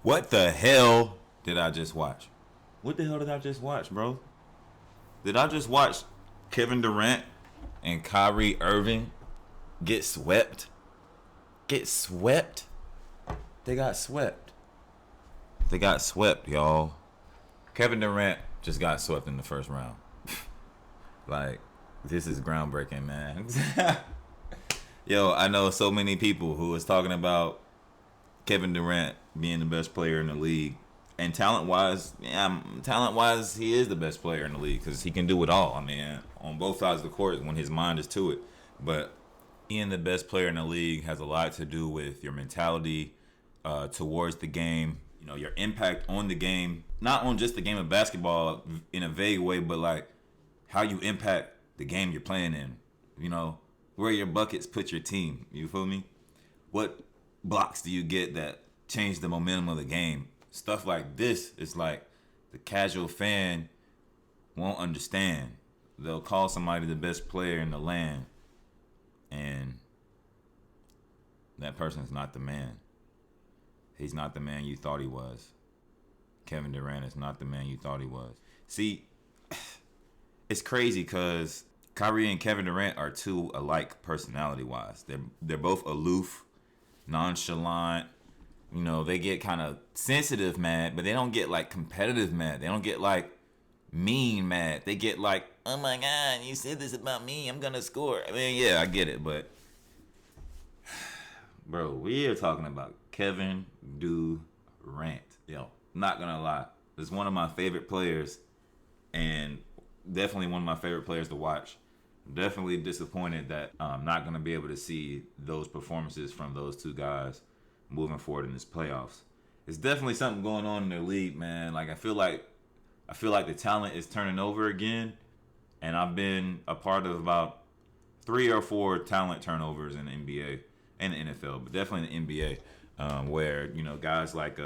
What the hell did I just watch? What the hell did I just watch, bro? Did I just watch Kevin Durant and Kyrie Irving get swept? Get swept? They got swept. They got swept, y'all. Kevin Durant just got swept in the first round. Like, this is groundbreaking, man. Yo, I know so many people who was talking about Kevin Durant being the best player in the league. And talent-wise, he is the best player in the league because he can do it all. I mean, on both sides of the court when his mind is to it. But being the best player in the league has a lot to do with your mentality towards the game, you know, your impact on the game, not on just the game of basketball in a vague way, but like how you impact the game you're playing in. You know, where your buckets put your team. You feel me? What blocks do you get that change the momentum of the game? Stuff like this is like the casual fan won't understand. They'll call somebody the best player in the land, and that person's not the man. He's not the man you thought he was. Kevin Durant is not the man you thought he was. See, it's crazy because Kyrie and Kevin Durant are two alike personality-wise. They're both aloof, nonchalant. You know, they get kind of sensitive mad, but they don't get like competitive mad. They don't get like mean mad. They get like, oh my God, you said this about me, I'm gonna score. I mean, yeah, I get it, but bro, we are talking about Kevin Durant. Yo, not gonna lie, it's one of my favorite players, and definitely one of my favorite players to watch. Definitely disappointed that I'm not gonna be able to see those performances from those two guys moving forward in this playoffs. It's definitely something going on in their league, man. Like I feel like the talent is turning over again, and I've been a part of about 3 or 4 talent turnovers in the NBA and the NFL, but definitely in the NBA, where you know guys like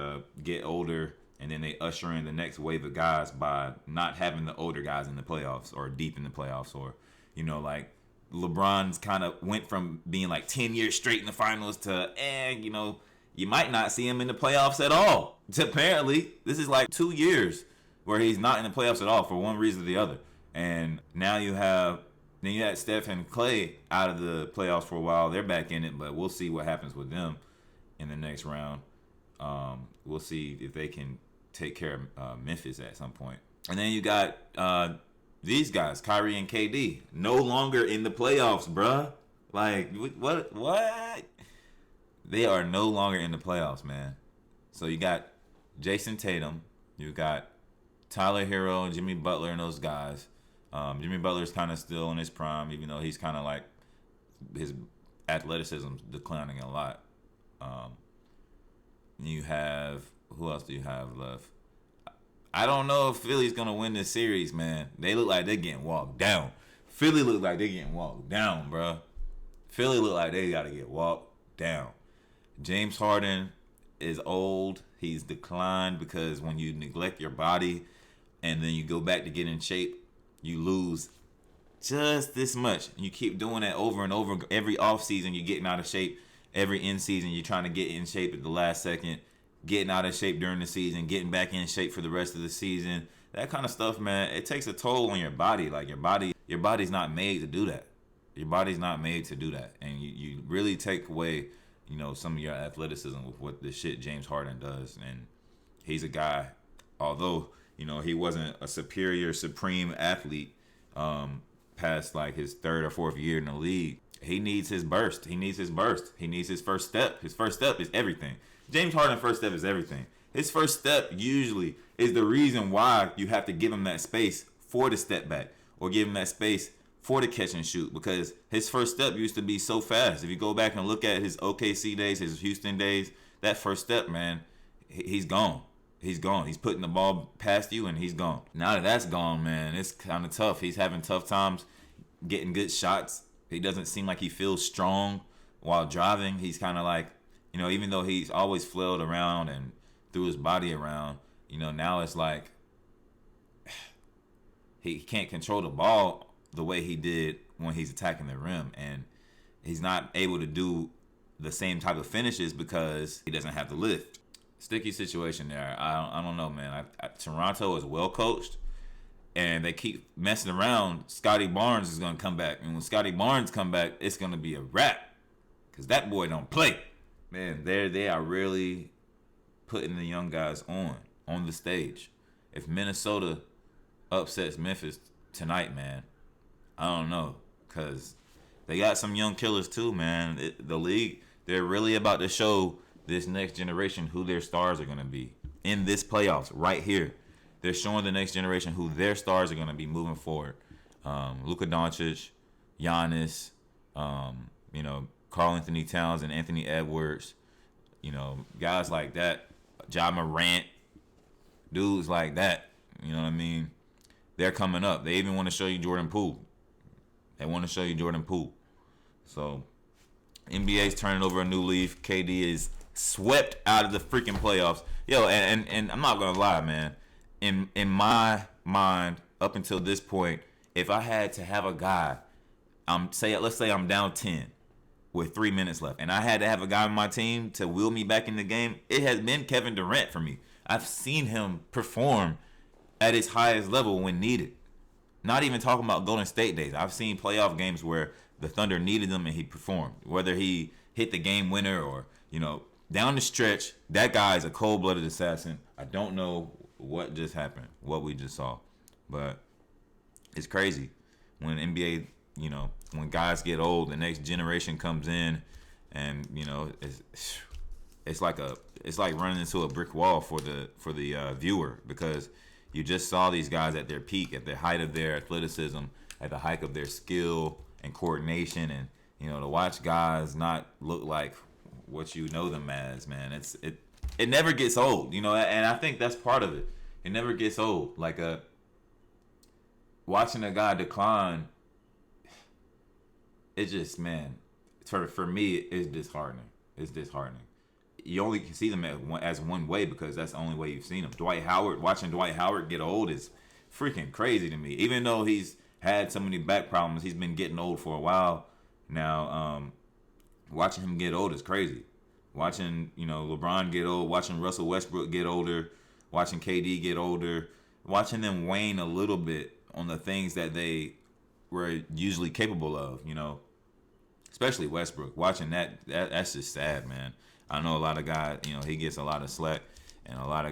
get older and then they usher in the next wave of guys by not having the older guys in the playoffs or deep in the playoffs, or you know like LeBron's kind of went from being like 10 years straight in the finals to you know. You might not see him in the playoffs at all. Apparently, this is like 2 years where he's not in the playoffs at all for one reason or the other. And now you had Steph and Clay out of the playoffs for a while. They're back in it, but we'll see what happens with them in the next round. We'll see if they can take care of Memphis at some point. And then you got these guys, Kyrie and KD, no longer in the playoffs, bruh. Like, what? They are no longer in the playoffs, man. So you got Jason Tatum, you got Tyler Hero, Jimmy Butler, and those guys. Jimmy Butler's kind of still in his prime, even though he's kind of like his athleticism's declining a lot. You have, who else do you have left? I don't know if Philly's gonna win this series, man. They look like they're getting walked down. Philly look like they're getting walked down, bro. Philly look like they gotta get walked down. James Harden is old. He's declined because when you neglect your body and then you go back to get in shape, you lose just this much. You keep doing that over and over. Every offseason, you're getting out of shape. Every in season, you're trying to get in shape at the last second, getting out of shape during the season, getting back in shape for the rest of the season. That kind of stuff, man, it takes a toll on your body. Like your body's not made to do that. Your body's not made to do that. And you really take away, you know, some of your athleticism with what the shit James Harden does. And he's a guy, although, you know, he wasn't a superior, supreme athlete past like his 3rd or 4th year in the league. He needs his burst. He needs his first step. His first step is everything. James Harden's first step is everything. His first step usually is the reason why you have to give him that space for the step back or give him that space for the catch and shoot, because his first step used to be so fast. If you go back and look at his OKC days, his Houston days, that first step, man, he's gone. He's gone. He's putting the ball past you and he's gone. Now that that's gone, man, it's kind of tough. He's having tough times getting good shots. He doesn't seem like he feels strong while driving. He's kind of like, you know, even though he's always flailed around and threw his body around, you know, now it's like he can't control the ball the way he did when he's attacking the rim, and he's not able to do the same type of finishes because he doesn't have to lift. Sticky situation there. I don't know, man. Toronto is well coached, and they keep messing around. Scotty Barnes is gonna come back, and when Scotty Barnes come back, it's gonna be a wrap, cause that boy don't play. Man, they are really putting the young guys on the stage. If Minnesota upsets Memphis tonight, man, I don't know, cause they got some young killers too, man. The league, they're really about to show this next generation who their stars are gonna be in this playoffs right here. They're showing the next generation who their stars are gonna be moving forward. Luka Doncic, Giannis, Karl Anthony Towns and Anthony Edwards, guys like that, Ja Morant, dudes like that. You know what I mean? They're coming up. They even want to show you Jordan Poole. So, NBA's turning over a new leaf. KD is swept out of the freaking playoffs. Yo, and I'm not gonna lie, man. In my mind, up until this point, if I had to have a guy, let's say I'm down 10 with 3 minutes left, and I had to have a guy on my team to wheel me back in the game, it has been Kevin Durant for me. I've seen him perform at his highest level when needed. Not even talking about Golden State days. I've seen playoff games where the Thunder needed him and he performed. Whether he hit the game winner or, down the stretch, that guy is a cold-blooded assassin. I don't know what just happened, what we just saw. But it's crazy when NBA, when guys get old, the next generation comes in, and it's like running into a brick wall for the viewer, because you just saw these guys at their peak, at the height of their athleticism, at the height of their skill and coordination, and to watch guys not look like what you know them as, man. It never gets old, and I think that's part of it. It never gets old. Like watching a guy decline, it just, man, for me, it's disheartening. It's disheartening. You only can see them as one way because that's the only way you've seen them. Watching Dwight Howard get old is freaking crazy to me. Even though he's had so many back problems, he's been getting old for a while now. Watching him get old is crazy. Watching, LeBron get old, watching Russell Westbrook get older, watching KD get older, watching them wane a little bit on the things that they were usually capable of, especially Westbrook. Watching that's just sad, man. I know a lot of guys, he gets a lot of slack, and a lot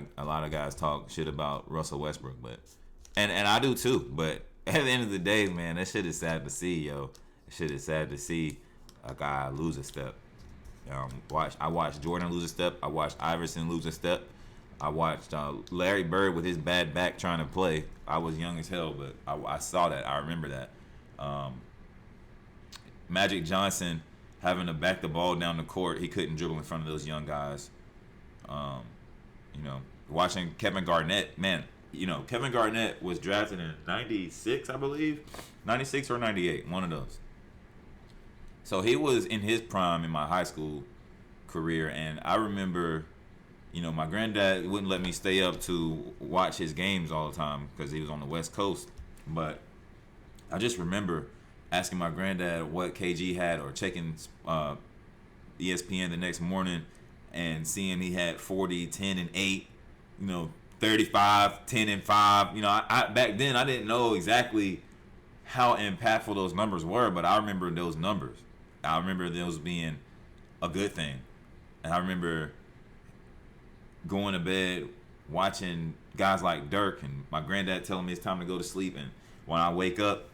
of guys talk shit about Russell Westbrook, but and I do too. But at the end of the day, man, that shit is sad to see, yo. That shit is sad to see a guy lose a step. I watched Jordan lose a step. I watched Iverson lose a step. I watched Larry Bird with his bad back trying to play. I was young as hell, but I saw that. I remember that. Magic Johnson having to back the ball down the court. He couldn't dribble in front of those young guys. Watching Kevin Garnett, man, Kevin Garnett was drafted in 96, I believe. 96 or 98, one of those. So he was in his prime in my high school career, and I remember, my granddad wouldn't let me stay up to watch his games all the time because he was on the West Coast. But I just remember asking my granddad what KG had, or checking ESPN the next morning and seeing he had 40, 10, and 8, 35, 10, and 5. I back then I didn't know exactly how impactful those numbers were, but I remember those numbers. I remember those being a good thing. And I remember going to bed watching guys like Dirk, and my granddad telling me it's time to go to sleep, and when I wake up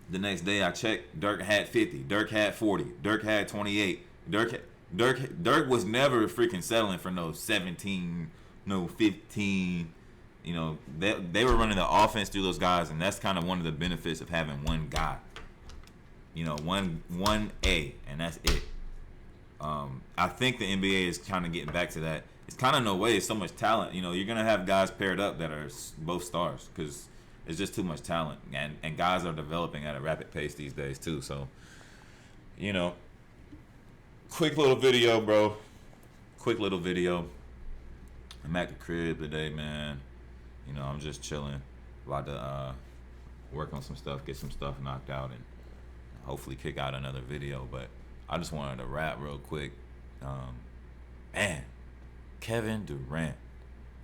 the next day, I checked, Dirk had 50, Dirk had 40, Dirk had 28. Dirk was never freaking settling for no 17, no 15. They were running the offense through those guys, and that's kind of one of the benefits of having one guy. One A, and that's it. I think the NBA is kind of getting back to that. It's kind of no way. It's so much talent. You're gonna have guys paired up that are both stars because it's just too much talent, and guys are developing at a rapid pace these days too. So, quick little video, bro. Quick little video. I'm at the crib today, man. I'm just chilling, about to work on some stuff, get some stuff knocked out, and hopefully kick out another video. But I just wanted to rap real quick. Man, Kevin Durant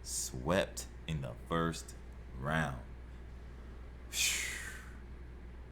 swept in the first round.